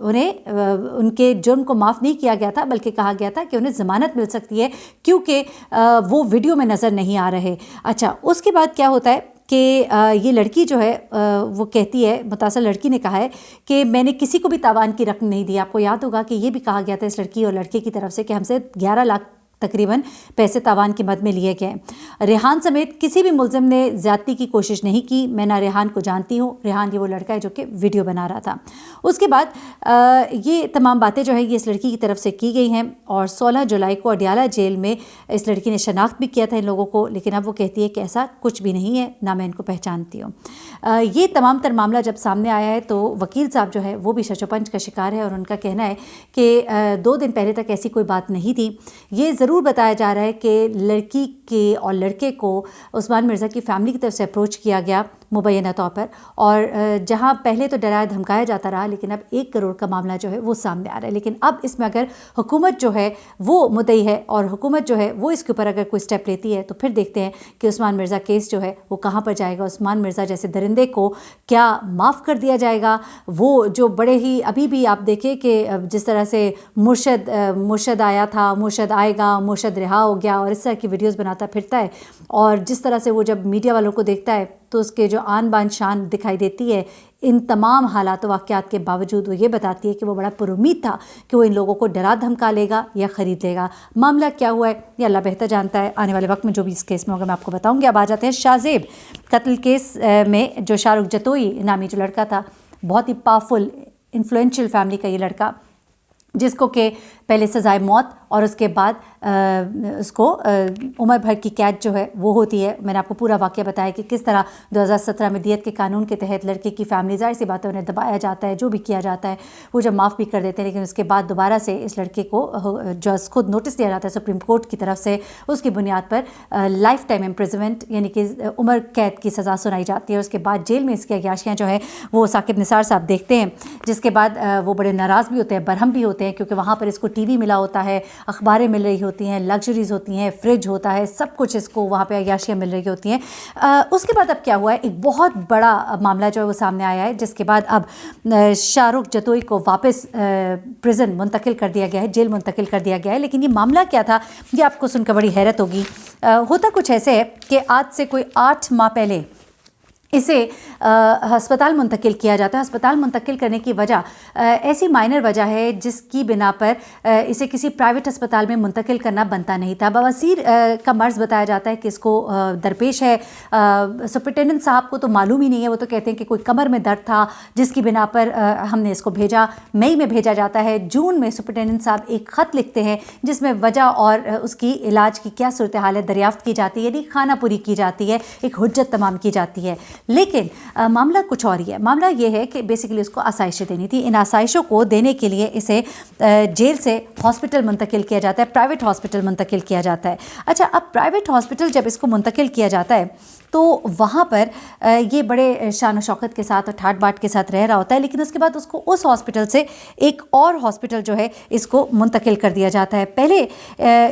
انہیں ان کے جرم کو معاف نہیں کیا گیا تھا، بلکہ کہا گیا تھا کہ انہیں ضمانت مل سکتی ہے کیونکہ وہ ویڈیو میں نظر نہیں آ رہے۔ اچھا، اس کے بعد کیا ہوتا ہے کہ یہ لڑکی جو ہے وہ کہتی ہے، متاثر لڑکی نے کہا ہے کہ میں نے کسی کو بھی تاوان کی رقم نہیں دی۔ آپ کو یاد ہوگا کہ یہ بھی کہا گیا تھا اس لڑکی اور لڑکے کی طرف سے کہ ہم سے 11 لاکھ تقریباً پیسے تاوان کی مد میں لیے گئے۔ ریحان سمیت کسی بھی ملزم نے زیادتی کی کوشش نہیں کی۔ میں نہ ریحان کو جانتی ہوں، ریحان یہ وہ لڑکا ہے جو کہ ویڈیو بنا رہا تھا۔ اس کے بعد یہ تمام باتیں جو ہے یہ اس لڑکی کی طرف سے کی گئی ہیں، اور 16 جولائی کو اڈیالہ جیل میں اس لڑکی نے شناخت بھی کیا تھا ان لوگوں کو، لیکن اب وہ کہتی ہے کہ ایسا کچھ بھی نہیں ہے، نہ میں ان کو پہچانتی ہوں۔ یہ تمام تر معاملہ جب سامنے آیا ہے تو وکیل صاحب جو ہے وہ بھی شش و پنج کا شکار ہے، اور ان کا کہنا ہے کہ 2 دن پہلے تک ایسی کوئی بات نہیں تھی۔ یہ ضرور بتایا جا رہا ہے کہ لڑکی کے اور لڑکے کو عثمان مرزا کی فیملی کی طرف سے اپروچ کیا گیا مبینہ طور پر، اور جہاں پہلے تو ڈرایا دھمکایا جاتا رہا، لیکن اب 1 کروڑ کا معاملہ جو ہے وہ سامنے آ رہا ہے۔ لیکن اب اس میں اگر حکومت جو ہے وہ مدعی ہے اور حکومت جو ہے وہ اس کے اوپر اگر کوئی سٹیپ لیتی ہے تو پھر دیکھتے ہیں کہ عثمان مرزا کیس جو ہے وہ کہاں پر جائے گا۔ عثمان مرزا جیسے درندے کو کیا معاف کر دیا جائے گا؟ وہ جو بڑے ہی ابھی بھی آپ دیکھیں کہ جس طرح سے مرشد آیا تھا، مرشد آئے گا، مرشد رہا ہو گیا، اور اس طرح کی ویڈیوز بناتا پھرتا ہے، اور جس طرح سے وہ جب میڈیا والوں کو دیکھتا ہے تو اس کے جو آن بان شان دکھائی دیتی ہے، ان تمام حالات و واقعات کے باوجود وہ یہ بتاتی ہے کہ وہ بڑا پر امید تھا کہ وہ ان لوگوں کو ڈرا دھمکا لے گا یا خرید لے گا۔ معاملہ کیا ہوا ہے یہ اللہ بہتر جانتا ہے، آنے والے وقت میں جو بھی اس کیس میں ہوگا میں آپ کو بتاؤں گی۔ اب آ جاتے ہیں شاہ زیب قتل کیس میں، جو شاہ رخ جتوئی نامی جو لڑکا تھا، بہت ہی پاورفل انفلوئنشل فیملی کا یہ لڑکا، جس کو کہ پہلے سزائے موت اور اس کے بعد اس کو عمر بھر کی قید جو ہے وہ ہوتی ہے۔ میں نے آپ کو پورا واقعہ بتایا کہ کس طرح 2017 میں دیت کے قانون کے تحت لڑکے کی فیملی، ظاہر سی بات ہے انہیں دبایا جاتا ہے، جو بھی کیا جاتا ہے وہ جب معاف بھی کر دیتے ہیں، لیکن اس کے بعد دوبارہ سے اس لڑکے کو جو خود نوٹس دیا جاتا ہے سپریم کورٹ کی طرف سے، اس کی بنیاد پر لائف ٹائم امپریزمنٹ یعنی کہ عمر قید کی سزا سنائی جاتی ہے۔ اس کے بعد جیل میں اس کی عیاشیاں جو ہیں وہ ثاقب نثار صاحب دیکھتے ہیں، جس کے بعد وہ بڑے ناراض بھی ہوتے ہیں، برہم بھی ہوتے ہیں، کیونکہ وہاں پر اس کو ٹی وی ملا ہوتا ہے، اخباریں مل رہی ہوتی ہیں، لگژریز ہوتی ہیں، فریج ہوتا ہے، سب کچھ اس کو وہاں پہ عیاشیاں مل رہی ہوتی ہیں۔ اس کے بعد اب کیا ہوا ہے، ایک بہت بڑا معاملہ جو ہے وہ سامنے آیا ہے، جس کے بعد اب شاہ رخ جتوئی کو واپس پریزن منتقل کر دیا گیا ہے، جیل منتقل کر دیا گیا ہے۔ لیکن یہ معاملہ کیا تھا یہ آپ کو سن کر بڑی حیرت ہوگی۔ ہوتا کچھ ایسے ہے کہ آج سے کوئی 8 ماہ پہلے اسے ہسپتال منتقل کیا جاتا ہے۔ ہسپتال منتقل کرنے کی وجہ ایسی مائنر وجہ ہے جس کی بنا پر اسے کسی پرائیویٹ ہسپتال میں منتقل کرنا بنتا نہیں تھا۔ بواسیر کا مرض بتایا جاتا ہے کہ اس کو درپیش ہے۔ سپرنٹینڈنٹ صاحب کو تو معلوم ہی نہیں ہے، وہ تو کہتے ہیں کہ کوئی کمر میں درد تھا جس کی بنا پر ہم نے اس کو بھیجا۔ مئی میں بھیجا جاتا ہے۔ جون میں سپرنٹینڈنٹ صاحب ایک خط لکھتے ہیں جس میں وجہ اور اس کی علاج کی کیا صورتحال ہے دریافت کی جاتی ہے، یعنی خانہ پوری کی جاتی ہے، ایک حجت تمام کی جاتی ہے۔ لیکن معاملہ کچھ اور ہی ہے۔ معاملہ یہ ہے کہ بیسیکلی اس کو آسائشیں دینی تھی۔ ان آسائشوں کو دینے کے لیے اسے جیل سے ہاسپٹل منتقل کیا جاتا ہے، پرائیویٹ ہاسپٹل منتقل کیا جاتا ہے۔ اچھا، اب پرائیویٹ ہاسپٹل جب اس کو منتقل کیا جاتا ہے تو وہاں پر یہ بڑے شان و شوکت کے ساتھ اور ٹھاٹ باٹ کے ساتھ رہ رہا ہوتا ہے، لیکن اس کے بعد اس کو اس ہاسپٹل سے ایک اور ہاسپٹل جو ہے اس کو منتقل کر دیا جاتا ہے۔ پہلے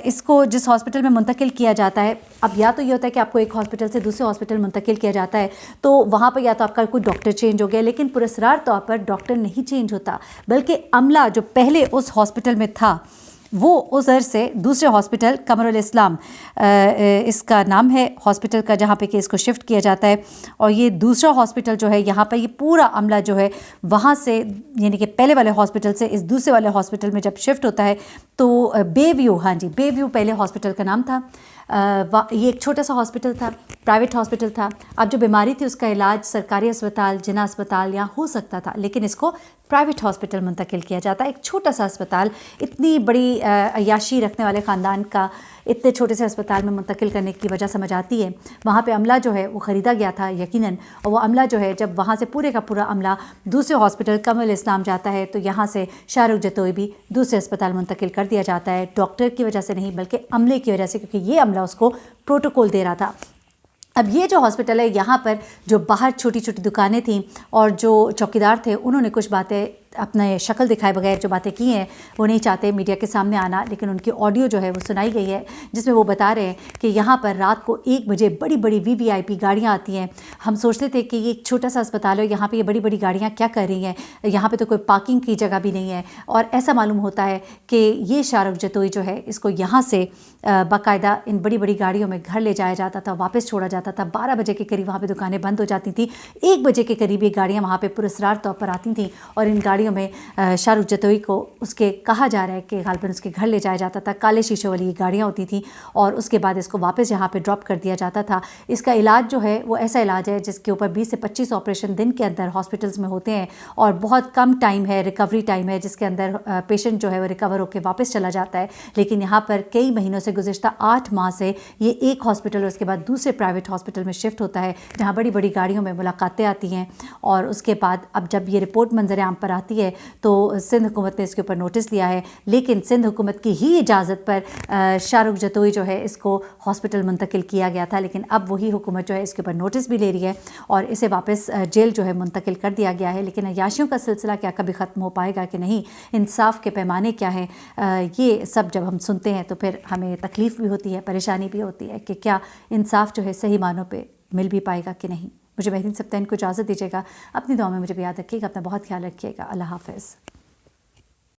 اس کو جس ہاسپٹل میں منتقل کیا جاتا ہے، اب یا تو یہ ہوتا ہے کہ آپ کو ایک ہاسپٹل سے دوسرے ہاسپٹل منتقل کیا جاتا ہے تو وہاں پہ یا تو آپ کا کوئی ڈاکٹر چینج ہو گیا، لیکن پراسرار طور پر ڈاکٹر نہیں چینج ہوتا، بلکہ عملہ جو پہلے اس ہاسپٹل میں تھا وہ ادھر سے دوسرے ہاسپٹل قمر الاسلام اس کا نام ہے ہاسپٹل کا، جہاں پہ کہ اس کو شفٹ کیا جاتا ہے، اور یہ دوسرا ہاسپٹل جو ہے یہاں پر یہ پورا عملہ جو ہے وہاں سے یعنی کہ پہلے والے ہاسپٹل سے اس دوسرے والے ہاسپٹل میں جب شفٹ ہوتا ہے تو بے ویو، ہاں جی بے ویو پہلے ہاسپٹل کا نام تھا۔ یہ ایک چھوٹا سا ہاسپٹل تھا، پرائیویٹ ہاسپٹل تھا۔ اب جو بیماری تھی اس کا علاج سرکاری اسپتال، جنا اسپتال یہاں ہو سکتا تھا، لیکن اس کو پرائیویٹ ہاسپٹل منتقل کیا جاتا ہے۔ ایک چھوٹا سا اسپتال اتنی بڑی عیاشی رکھنے والے خاندان کا اتنے چھوٹے سے اسپتال میں منتقل کرنے کی وجہ سمجھ آتی ہے۔ وہاں پہ عملہ جو ہے وہ خریدا گیا تھا یقیناً، اور وہ عملہ جو ہے جب وہاں سے پورے کا پورا عملہ دوسرے ہاسپٹل قمر الاسلام جاتا ہے تو یہاں سے شاہ رخ جتوئی بھی دوسرے اسپتال منتقل کر دیا جاتا ہے، ڈاکٹر کی وجہ سے نہیں بلکہ عملے کی وجہ سے، کیونکہ یہ عملہ اس کو پروٹوکول دے رہا تھا۔ اب یہ جو ہاسپٹل ہے یہاں پر جو باہر چھوٹی چھوٹی دکانیں تھیں اور جو چوکیدار تھے انہوں نے کچھ باتیں اپنے شکل دکھائے بغیر جو باتیں کی ہیں وہ نہیں چاہتے میڈیا کے سامنے آنا، لیکن ان کی آڈیو جو ہے وہ سنائی گئی ہے جس میں وہ بتا رہے ہیں کہ یہاں پر رات کو 1 بجے بڑی بڑی VIP گاڑیاں آتی ہیں. ہم سوچتے تھے کہ یہ ایک چھوٹا سا اسپتال ہے، یہاں پہ یہ بڑی بڑی گاڑیاں کیا کر رہی ہیں، یہاں پہ تو کوئی پارکنگ کی جگہ بھی نہیں ہے. اور ایسا معلوم ہوتا ہے کہ یہ شاہ رخ جتوئی جو ہے اس کو یہاں سے باقاعدہ ان بڑی بڑی گاڑیوں میں گھر لے جایا جاتا تھا، واپس چھوڑا جاتا تھا. 12 بجے کے قریب وہاں پہ دکانیں بند ہو جاتی تھیں. 1 بجے کے قریب یہ گاڑیاں وہاں پہ پراسرار طور پر آتی تھیں اور ان گاڑیوں میں شاہ رخ جتوئی کو اس کے کہا جا رہا ہے کہ غالباً اس کے گھر لے جایا جاتا تھا. کالے شیشوں والی یہ گاڑیاں ہوتی تھیں اور اس کے بعد اس کو واپس یہاں پہ ڈراپ کر دیا جاتا تھا. اس کا علاج جو ہے وہ ایسا علاج ہے جس کے اوپر 20 سے 25 آپریشن دن کے اندر ہاسپٹلز میں ہوتے ہیں اور بہت کم ٹائم ہے، ریکوری ٹائم ہے جس کے اندر پیشنٹ جو ہے وہ ریکور ہو کے واپس چلا جاتا ہے. لیکن یہاں پر کئی مہینوں سے گزشتہ 8 ماہ سے یہ ایک ہاسپٹل اور اس کے بعد دوسرے پرائیویٹ ہاسپٹل میں شفٹ ہوتا ہے جہاں بڑی بڑی گاڑیوں میں ملاقاتیں آتی ہیں. اور اس کے بعد اب جب یہ رپورٹ منظر عام پر آتی ہے تو سندھ حکومت نے اس کے اوپر نوٹس لیا ہے، لیکن سندھ حکومت کی ہی اجازت پر شاہ رخ جتوئی جو ہے اس کو ہاسپٹل منتقل کیا گیا تھا. لیکن اب وہی حکومت جو ہے اس کے اوپر نوٹس بھی لے رہی ہے اور اسے واپس جیل جو ہے منتقل کر دیا گیا ہے. لیکن عیاشیوں کا سلسلہ کیا کبھی ختم ہو پائے گا کہ نہیں، انصاف کے پیمانے کیا ہیں، یہ سب جب ہم سنتے ہیں تو پھر ہمیں تکلیف بھی ہوتی ہے، پریشانی بھی ہوتی ہے کہ کیا انصاف جو ہے صحیح معنوں پہ مل بھی پائے گا کہ نہیں. مجھے مہرین سبطین کو اجازت دیجیے گا، اپنی دعا میں مجھے بھی یاد رکھیے گا، اپنا بہت خیال رکھیے گا. اللہ حافظ.